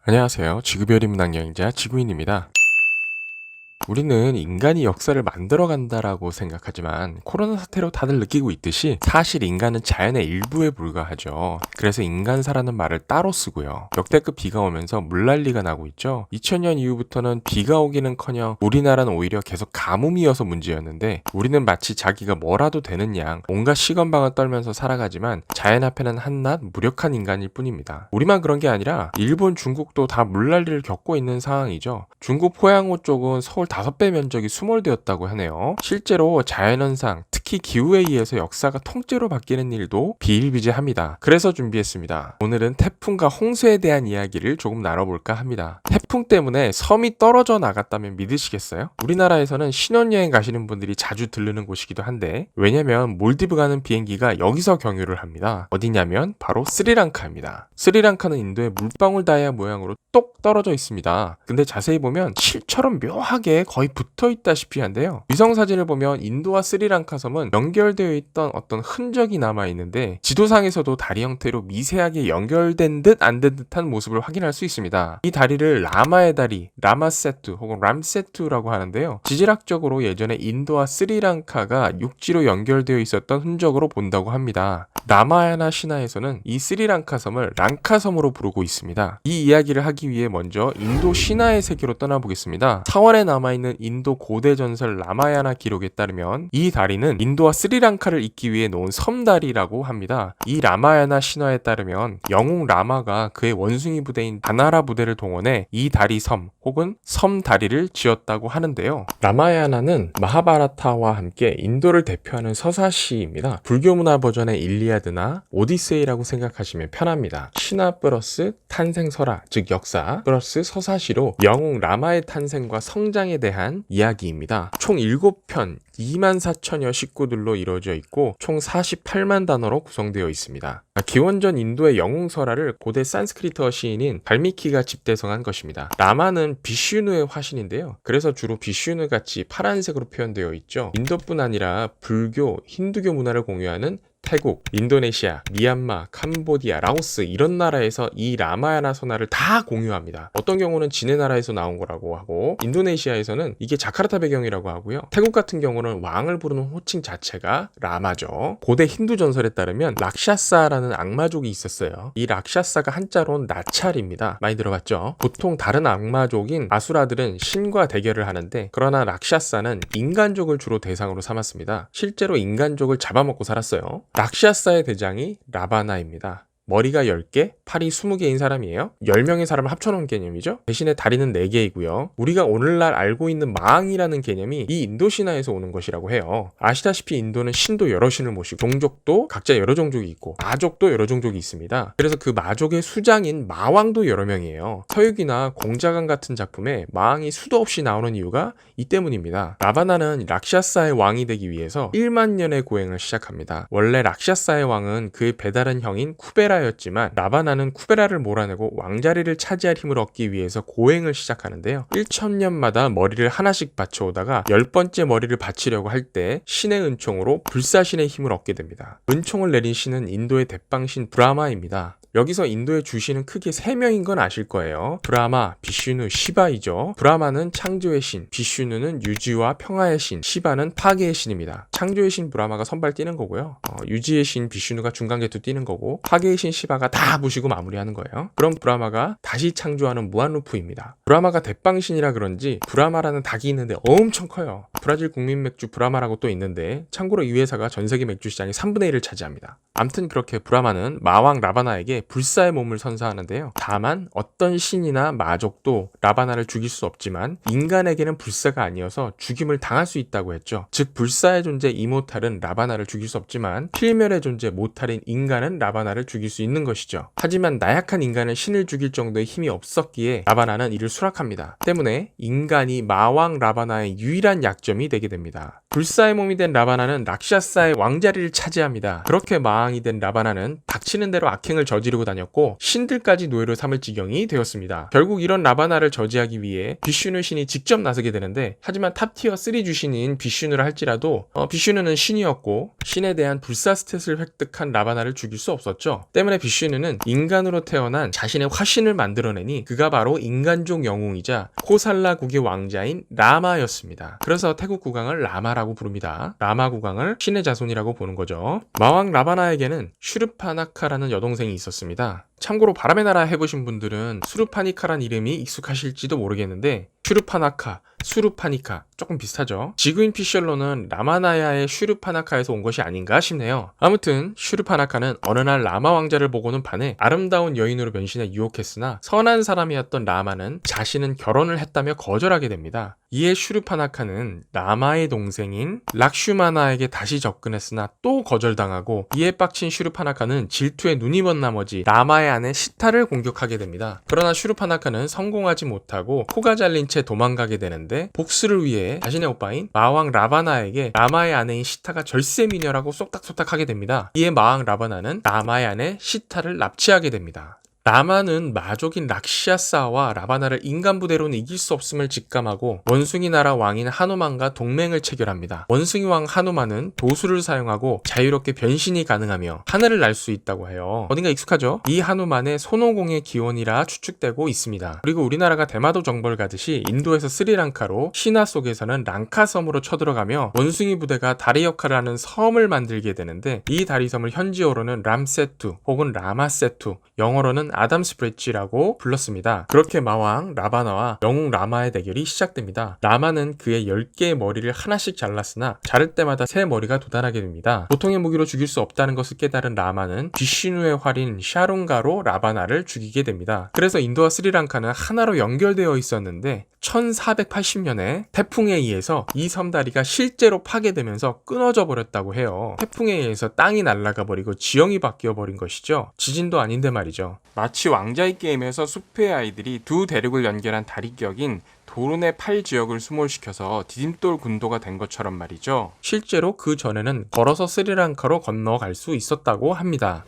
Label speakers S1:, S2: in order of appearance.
S1: 안녕하세요. 지구별 인문학 여행자 지구인입니다. 우리는 인간이 역사를 만들어간다라고 생각하지만 코로나 사태로 다들 느끼고 있듯이 사실 인간은 자연의 일부에 불과하죠. 그래서 인간사라는 말을 따로 쓰고요. 역대급 비가 오면서 물난리가 나고 있죠. 2000년 이후부터는 비가 오기는커녕 우리나라는 오히려 계속 가뭄이어서 문제였는데 우리는 마치 자기가 뭐라도 되는 양 온갖 시건방을 떨면서 살아가지만 자연 앞에는 한낱 무력한 인간일 뿐입니다. 우리만 그런 게 아니라 일본, 중국도 다 물난리를 겪고 있는 상황이죠. 중국 포양호 쪽은 서울 5배 면적이 수몰되었다고 하네요. 실제로 자연현상, 특히 기후에 의해서 역사가 통째로 바뀌는 일도 비일비재합니다. 그래서 준비했습니다. 오늘은 태풍과 홍수에 대한 이야기를 조금 나눠볼까 합니다. 태풍 때문에 섬이 떨어져 나갔다면 믿으시겠어요? 우리나라에서는 신혼여행 가시는 분들이 자주 들르는 곳이기도 한데 왜냐면 몰디브 가는 비행기가 여기서 경유를 합니다. 어디냐면 바로 스리랑카입니다. 스리랑카는 인도의 물방울 다이아 모양으로 똑 떨어져 있습니다. 근데 자세히 보면 실처럼 묘하게 거의 붙어 있다시피 한데요. 위성 사진을 보면 인도와 스리랑카 섬은 연결되어 있던 어떤 흔적이 남아 있는데 지도상에서도 다리 형태로 미세하게 연결된 듯 안 된 듯한 모습을 확인할 수 있습니다. 이 다리를 라마의 다리, 라마세투 혹은 람세투라고 하는데요. 지질학적으로 예전에 인도와 스리랑카가 육지로 연결되어 있었던 흔적으로 본다고 합니다. 라마야나 신화에서는 이 스리랑카 섬을 랑카 섬으로 부르고 있습니다. 이 이야기를 하기 위해 먼저 인도 신화의 세계로 떠나보겠습니다. 사원에 남아있는 인도 고대 전설 라마야나 기록에 따르면 이 다리는 인도와 스리랑카를 잇기 위해 놓은 섬다리라고 합니다. 이 라마야나 신화에 따르면 영웅 라마가 그의 원숭이 부대인 다나라 부대를 동원해 이 다리 섬 혹은 섬다리를 지었다고 하는데요. 라마야나는 마하바라타와 함께 인도를 대표하는 서사시입니다. 불교 문화 버전의 일리아드나 오디세이라고 생각하시면 편합니다. 신화 플러스 탄생설화, 즉 역사 플러스 서사시로 영웅 라마의 탄생과 성장에 대한 이야기입니다. 총 7편 24,000여 식구들로 이루어져 있고 총 48만 단어로 구성되어 있습니다. 기원전 인도의 영웅설화를 고대 산스크리트어 시인인 발미키가 집대성한 것입니다. 라마는 비슈누의 화신인데요. 그래서 주로 비슈누 같이 파란색으로 표현되어 있죠. 인도뿐 아니라 불교, 힌두교 문화를 공유하는 태국, 인도네시아, 미얀마, 캄보디아, 라오스 이런 나라에서 이 라마야나 선화를 다 공유합니다. 어떤 경우는 지네 나라에서 나온 거라고 하고 인도네시아에서는 이게 자카르타 배경이라고 하고요. 태국 같은 경우는 왕을 부르는 호칭 자체가 라마죠. 고대 힌두 전설에 따르면 락샤사라는 악마족이 있었어요. 이 락샤사가 한자로는 나찰입니다. 많이 들어봤죠? 보통 다른 악마족인 아수라들은 신과 대결을 하는데 그러나 락샤사는 인간족을 주로 대상으로 삼았습니다. 실제로 인간족을 잡아먹고 살았어요. 락샤사의 대장이 라바나입니다. 머리가 10개, 팔이 20개인 사람이에요. 10명의 사람을 합쳐놓은 개념이죠. 대신에 다리는 4개이고요. 우리가 오늘날 알고 있는 마왕이라는 개념이 이 인도 신화에서 오는 것이라고 해요. 아시다시피 인도는 신도 여러 신을 모시고 종족도 각자 여러 종족이 있고 마족도 여러 종족이 있습니다. 그래서 그 마족의 수장인 마왕도 여러 명이에요. 서유기나 공자강 같은 작품에 마왕이 수도 없이 나오는 이유가 이 때문입니다. 라바나는 락샤사의 왕이 되기 위해서 1만 년의 고행을 시작합니다. 원래 락샤사의 왕은 그의 배다른 형인 쿠베라였지만 라바나는 쿠베라를 몰아내고 왕자리를 차지할 힘을 얻기 위해서 고행을 시작하는데요. 1000년마다 머리를 하나씩 바쳐오다가 10번째 머리를 바치려고 할 때 신의 은총으로 불사신의 힘을 얻게 됩니다. 은총을 내린 신은 인도의 대빵신 브라마입니다. 여기서 인도의 주신은 크게 3명인 건 아실 거예요. 브라마, 비슈누, 시바이죠. 브라마는 창조의 신, 비슈누는 유지와 평화의 신, 시바는 파괴의 신입니다. 창조의 신 브라마가 선발 뛰는 거고요. 유지의 신 비슈누가 중간계투 뛰는 거고 파괴의 신 시바가 다 부시고 마무리하는 거예요. 그럼 브라마가 다시 창조하는 무한루프입니다. 브라마가 대빵신이라 그런지 브라마라는 닭이 있는데 엄청 커요. 브라질 국민 맥주 브라마라고 또 있는데 참고로 이 회사가 전세계 맥주 시장의 3분의 1을 차지합니다. 암튼 그렇게 브라마는 마왕 라바나에게 불사의 몸을 선사하는데요. 다만 어떤 신이나 마족도 라바나를 죽일 수 없지만 인간에게는 불사가 아니어서 죽임을 당할 수 있다고 했죠. 즉 불사의 존재 이모탈은 라바나를 죽일 수 없지만 필멸의 존재 모탈인 인간은 라바나를 죽일 수 있는 것이죠. 하지만 나약한 인간은 신을 죽일 정도의 힘이 없었기에 라바나는 이를 수락합니다. 때문에 인간이 마왕 라바나의 유일한 약점이 되게 됩니다. 불사의 몸이 된 라바나는 락샤사의 왕자리를 차지합니다. 그렇게 마왕이 된 라바나는 닥치는 대로 악행을 저지르고 다녔고 신들까지 노예로 삼을 지경이 되었습니다. 결국 이런 라바나를 저지하기 위해 비슈누 신이 직접 나서게 되는데, 하지만 탑티어 3 주신인 비슈누라 할지라도 비슈누는 신이었고 신에 대한 불사 스탯을 획득한 라바나를 죽일 수 없었죠. 때문에 비슈누는 인간으로 태어난 자신의 화신을 만들어내니 그가 바로 인간족 영웅이자 코살라국의 왕자인 라마였습니다. 그래서 태국 국왕을 라마라고 부릅니다. 라마 국왕을 신의 자손이라고 보는 거죠. 마왕 라바나에게는 슈르파나카라는 여동생이 있었습니다. 참고로 바람의 나라 해보신 분들은 수르파니카란 이름이 익숙하실지도 모르겠는데, 슈르파나카, 수르파니카 조금 비슷하죠. 지구인 피셜로는 라마나야의 슈르파나카에서 온 것이 아닌가 싶네요. 아무튼 슈르파나카는 어느 날 라마 왕자를 보고는 반해 아름다운 여인으로 변신해 유혹했으나 선한 사람이었던 라마는 자신은 결혼을 했다며 거절하게 됩니다. 이에 슈르파나카는 라마의 동생인 락슈마나에게 다시 접근했으나 또 거절당하고, 이에 빡친 슈르파나카는 질투에 눈이 먼 나머지 라마의 아내 시타를 공격하게 됩니다. 그러나 슈르파나카는 성공하지 못하고 코가 잘린 채 도망가게 되는데, 복수를 위해 자신의 오빠인 마왕 라바나에게 라마의 아내인 시타가 절세 미녀라고 쏙닥쏙닥 하게 됩니다. 이에 마왕 라바나는 라마의 아내 시타를 납치하게 됩니다. 라마는 마족인 락시아사와 라바나를 인간 부대로는 이길 수 없음을 직감하고 원숭이 나라 왕인 하누만과 동맹을 체결합니다. 원숭이 왕 하누만은 도수를 사용하고 자유롭게 변신이 가능하며 하늘을 날 수 있다고 해요. 어딘가 익숙하죠? 이 하누만의 손오공의 기원이라 추측되고 있습니다. 그리고 우리나라가 대마도 정벌 가듯이 인도에서 스리랑카로 신화 속에서는 랑카섬으로 쳐들어가며 원숭이 부대가 다리 역할을 하는 섬을 만들게 되는데, 이 다리섬을 현지어로는 람세투 혹은 라마세투, 영어로는 아담스 브릿지라고 불렀습니다. 그렇게 마왕 라바나와 영웅 라마의 대결이 시작됩니다. 라마는 그의 10개의 머리를 하나씩 잘랐으나 자를 때마다 새 머리가 돋아나게 됩니다. 보통의 무기로 죽일 수 없다는 것을 깨달은 라마는 비슈누의 활인 샤룬가로 라바나를 죽이게 됩니다. 그래서 인도와 스리랑카는 하나로 연결되어 있었는데 1480년에 태풍에 의해서 이 섬다리가 실제로 파괴되면서 끊어져 버렸다고 해요. 태풍에 의해서 땅이 날아가 버리고 지형이 바뀌어 버린 것이죠. 지진도 아닌데 말이죠. 마치 왕자의 게임에서 숲의 아이들이 두 대륙을 연결한 다리격인 도론의 8 지역을 수몰시켜서 디딤돌 군도가 된 것처럼 말이죠. 실제로 그 전에는 걸어서 스리랑카로 건너갈 수 있었다고 합니다.